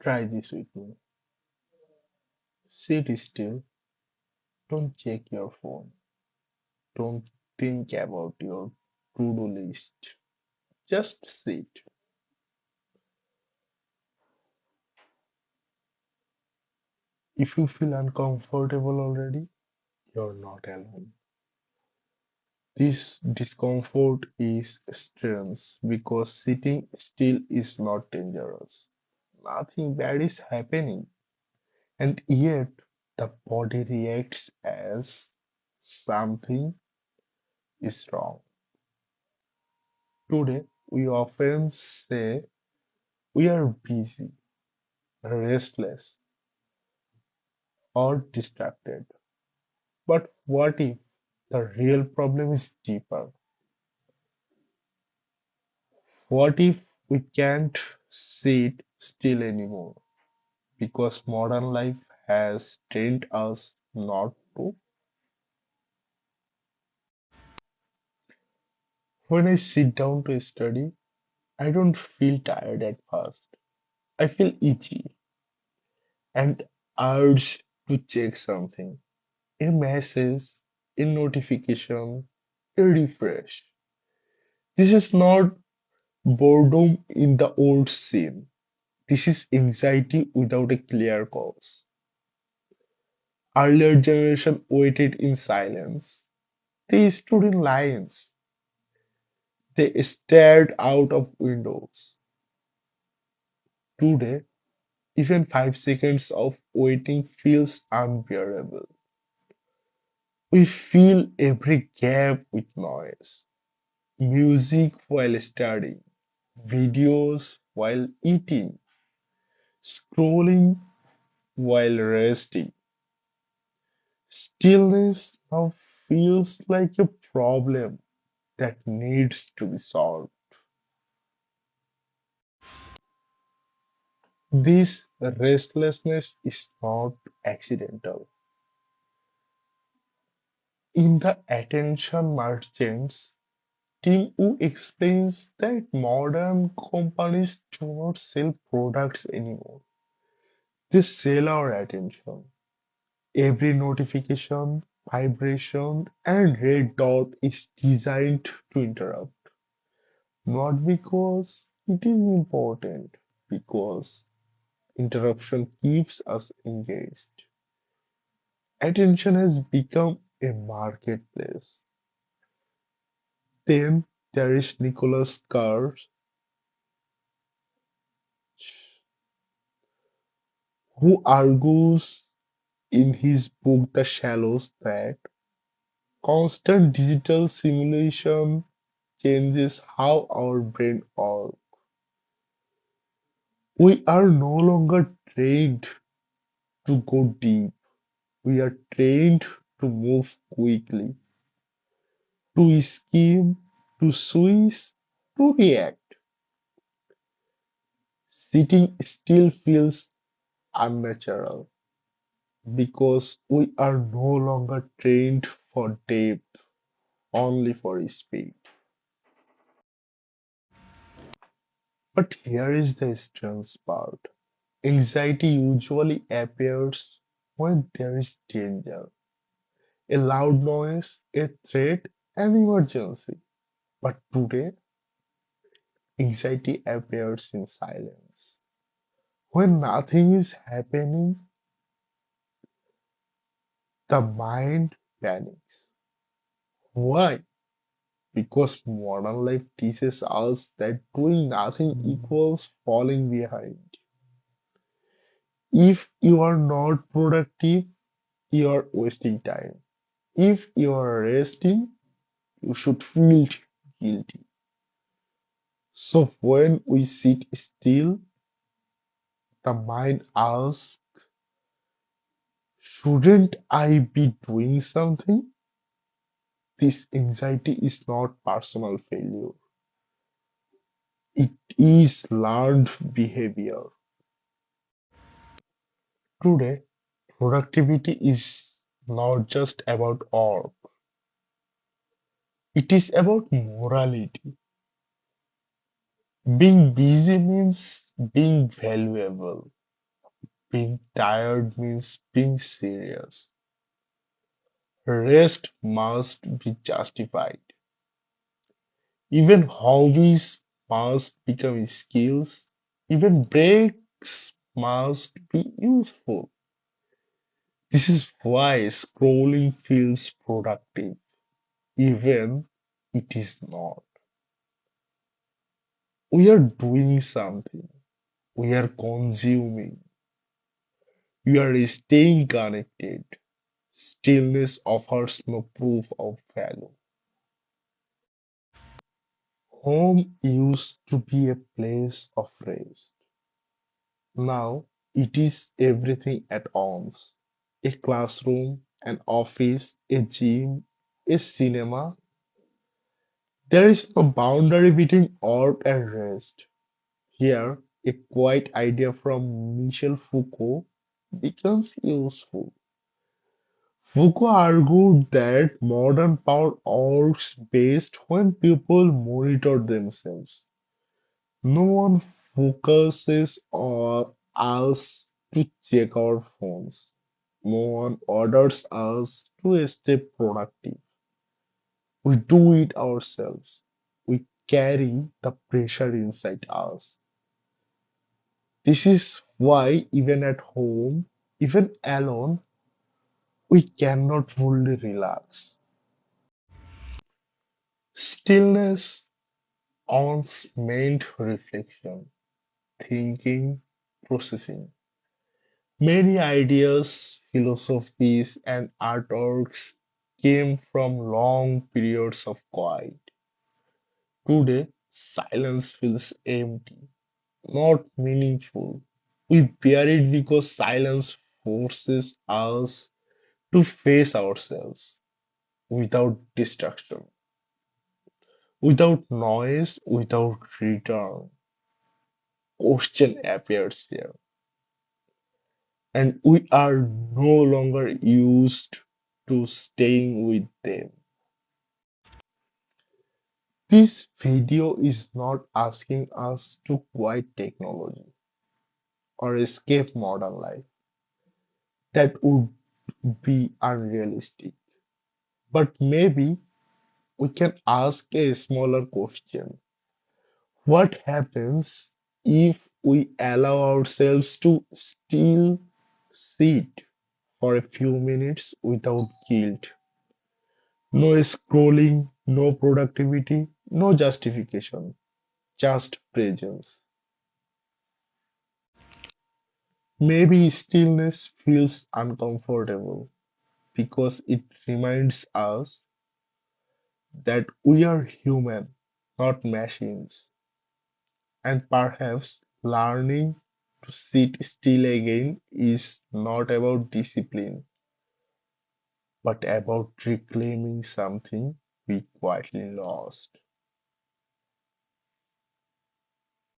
Try this with me. Sit still, don't check your phone, don't think about your to-do list. Just sit. If you feel uncomfortable already, you're not alone. This discomfort is strange because sitting still is not dangerous. Nothing bad is happening, and yet the body reacts as something is wrong. Today, we often say we are busy, restless, or distracted. But what if the real problem is deeper? What if we can't sit still anymore because modern life has trained us not to? When I sit down to study, I don't feel tired at first. I feel itchy and urge to check something. A message, a notification, a refresh. This is not boredom in the old scene. This is anxiety without a clear cause. Earlier generation waited in silence. They stood in lines. They stared out of windows. Today, even 5 seconds of waiting feels unbearable. We fill every gap with noise, music while studying, videos while eating, scrolling while resting. Stillness now feels like a problem that needs to be solved. This restlessness is not accidental. In The Attention Merchants, Tim Wu explains that modern companies do not sell products anymore. They sell our attention. Every notification, vibration, and red dot is designed to interrupt. Not because it is important, because interruption keeps us engaged. Attention has become a marketplace. Then there is Nicholas Carr, who argues in his book The Shallows that constant digital simulation changes how our brain works. We are no longer trained to go deep. We are trained to move quickly, to scheme, to switch, to react. Sitting still feels unnatural because we are no longer trained for depth, only for speed. But here is the strange part. Anxiety usually appears when there is danger, a loud noise, a threat, an emergency. But today, anxiety appears in silence. When nothing is happening, the mind panics. Why? Because modern life teaches us that doing nothing equals falling behind. If you are not productive, you are wasting time. If you are resting, you should feel guilty. So when we sit still, the mind asks, shouldn't I be doing something? This anxiety is not personal failure, it is learned behavior. Today, productivity is not just about work, it is about morality. Being busy means being valuable. Being tired means being serious. Rest must be justified. Even hobbies must become skills. Even breaks must be useful. This is why scrolling feels productive, even it is not. We are doing something. We are consuming. We are staying connected. Stillness offers no proof of value. Home used to be a place of rest. Now it is everything at once. A classroom, an office, a gym, a cinema. There is no boundary between work and rest. Here, a quiet idea from Michel Foucault becomes useful. Foucault argued that modern power works best when people monitor themselves. No one focuses on us to check our phones. No one orders us to stay productive. We do it ourselves. We carry the pressure inside us. This is why, even at home, even alone, we cannot fully relax. Stillness once meant reflection, thinking, processing. Many ideas, philosophies, and artworks came from long periods of quiet. Today, silence feels empty, not meaningful. We bear it because silence forces us to face ourselves without distraction, without noise, without return. Question appears here, and we are no longer used to staying with them. This video is not asking us to quit technology or escape modern life. That would be unrealistic. But maybe we can ask a smaller question. What happens if we allow ourselves to still sit for a few minutes without guilt? No scrolling, no productivity, no justification, just presence. Maybe stillness feels uncomfortable because it reminds us that we are human, not machines. And perhaps learning to sit still again is not about discipline, but about reclaiming something we quietly lost.